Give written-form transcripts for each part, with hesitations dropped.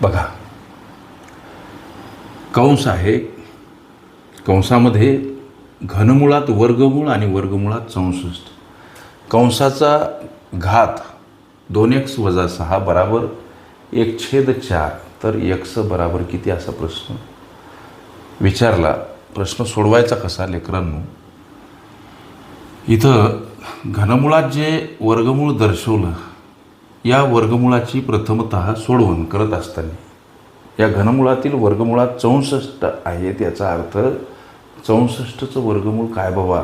बघा, कंस आहे, कंसामध्ये घनमुळात वर्गमूळ आणि वर्गमुळात 64. कंसाचा घात 2x - 6 बराबर 1/4. तर x बराबर किती असा प्रश्न विचारला. प्रश्न सोडवायचा कसा लेकरांनो? इथं घनमुळात जे वर्गमूळ दर्शवलं, या वर्गमुळाची प्रथमतः सोडवण करत असताना या घनमुळातील वर्गमुळात 64 आहेत. याचा अर्थ 64चं वर्गमूळ काय बाबा?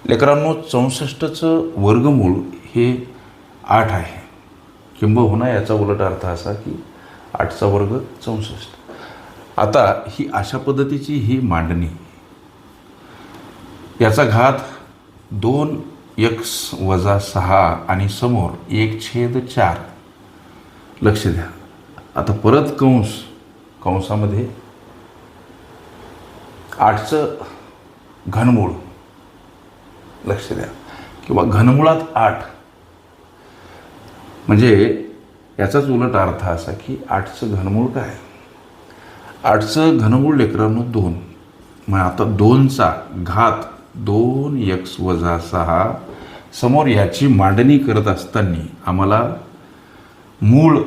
लेकरांनो, 64चं वर्गमूळ हे 8 आहे. किंबहुना याचा उलट अर्थ असा की 8चा वर्ग 64. आता ही अशा पद्धतीची ही मांडणी, याचा घात 2x - 6 आणि समोर 1/4. लक्ष द्या. आता परत कंसामध्ये 8चं घनमूळ, लक्ष द्या, किंवा घनमुळात 8 म्हणजे याचाच उलट अर्थ असा की 8चं घनमूळ काय? 8चं घनमूळ लेकरांनो 2. मग आता 2चा घात 2x - 6 समोर याची मांडणी करत असताना आम्हाला मूळ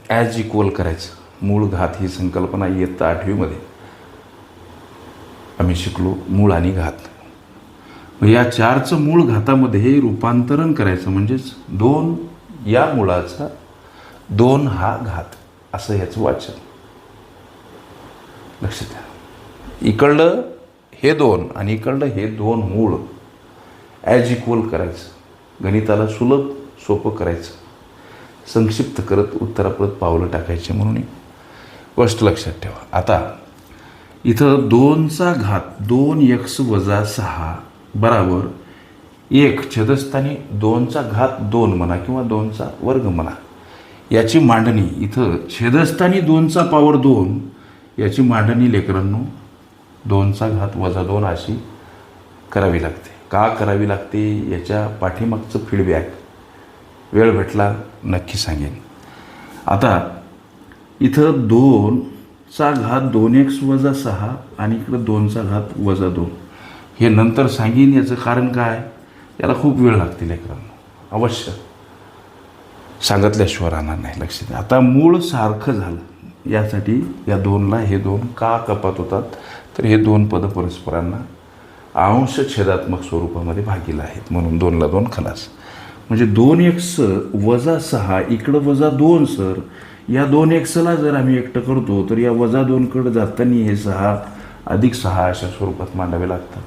ॲज इक्वल करायचं. मूळ घात ही संकल्पना इयत्ता 8वीमध्ये आम्ही शिकलो, मूळ आणि घात. मग या 4चं मूळ घातामध्ये रूपांतरण करायचं, म्हणजेच 2 या मुळाचा 2 हा घात, असं याचं वाचन. लक्ष द्या. इकडलं हे 2 आणि इकडलं हे 2 मूळ ॲज इक्वल करायचं. गणिताला सुलभ सोपं करायचं. संक्षिप्त करत उत्तराप्रत पावलं टाकायचे म्हणून गोष्ट लक्षात ठेवा. आता इथं 2चा घात 2x - 6 बराबर 1 छेदस्थानी 2चा घात 2 म्हणा किंवा 2चा वर्ग म्हणा. याची मांडणी इथं छेदस्थानी 2चा पॉवर 2 याची मांडणी लेकरांनो 2चा घात - 2 अशी करावी लागते. का करावी लागते याच्या पाठीमागचं फीडबॅक वेळ भेटला नक्की सांगेन. आता इथं 2चा घात 2x - 6 आणि इकडं 2चा घात - 2 हे नंतर सांगेन. याचं कारण काय? याला खूप वेळ लागते लेकरांनो, अवश्य सांगितल्याशिवाय राहणार नाही. लक्ष द्या. आता मूळ सारखं झालं यासाठी या 2ला हे 2 का कपात होतात? तर हे 2 पद परस्परांना अंश छेदात्मक स्वरूपामध्ये भागीला आहेत, म्हणून 2ला 2 खलास. म्हणजे 2x - 6 इकडं -2 सर. या 2xला जर आम्ही एकटं करतो तर या -2कडे जाताना हे 6 + 6 अशा स्वरूपात मांडावे लागतात.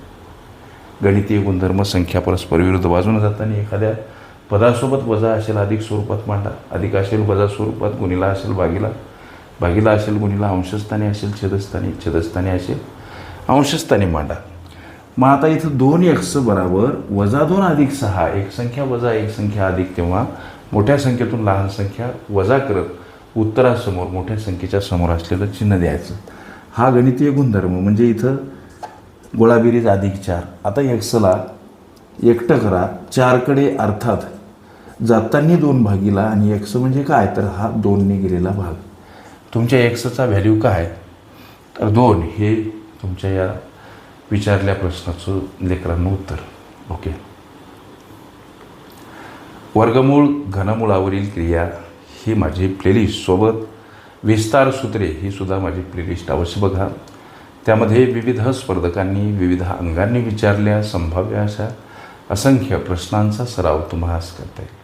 गणितीय गुणधर्म संख्या परस्पर विरुद्ध बाजूने जाताना एखाद्या पदासोबत वजा असेल अधिक स्वरूपात मांडा, अधिक असेल वजा स्वरूपात, गुणिला असेल भागीला, भागीला असेल गुणिला, अंशस्थानी असेल छेदस्थानी, छेदस्थानी असेल अंशस्थानी मांडा. मग आता इथं 2x बराबर -2 + 6, एक संख्या वजा एक संख्या अधिक, तेव्हा मोठ्या संख्येतून लहान संख्या वजा करत उत्तरासमोर मोठ्या संख्येच्या समोर असलेलं चिन्ह द्यायचं. हा गणितीय गुणधर्म. म्हणजे इथं गोळाबेरीज +4. आता एक्सला एकटं करा. 4कडे अर्थात जाताना 2 भागीला, आणि एक्स म्हणजे काय? तर हा 2ने गेलेला भाग. तुमच्या एक्सचा व्हॅल्यू काय? तर 2 हे तुमच्या या विचारल्या प्रश्नाचं लेकरांनो उत्तर. ओके. वर्गमूळ घनमुळावरील क्रिया ही माझी प्लेलिस्ट सोबत विस्तार सूत्रे ही सुद्धा माझी प्लेलिस्ट अवश्य बघा. त्यामध्ये विविध स्पर्धकांनी विविध अंगांनी विचारल्या संभाव्य अशा असंख्य प्रश्नांचा सराव तुम्हाला करता येईल.